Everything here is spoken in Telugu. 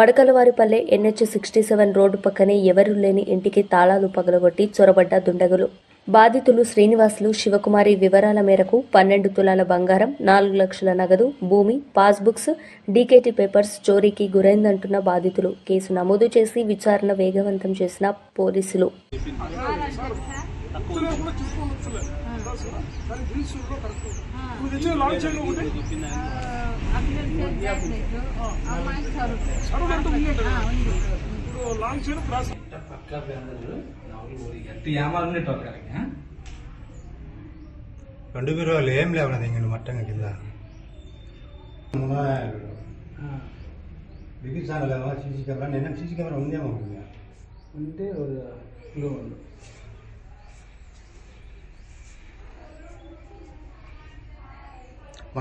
మడకలవారిపల్లె NH-67 రోడ్డు పక్కనే ఎవరూ లేని ఇంటికి తాళాలు పగలగొట్టి చొరబడ్డ దుండగులు. బాధితులు శ్రీనివాసులు, శివకుమారి వివరాల మేరకు 12 తులాల బంగారం, 4 లక్షల నగదు, భూమి, పాస్బుక్స్, డీకేటీ పేపర్స్ చోరీకి గురైందంటున్న బాధితులు. కేసు నమోదు చేసి విచారణ వేగవంతం చేసిన పోలీసులు. రెండు బీరువాలు ఏం లేవు ఇంక మట్టంగా కింద బిగించాను లేవా సీసీ కెమెరా. నేను సీసీ కెమెరా ఉందేమో ఉంటే క్లూ ఉంది.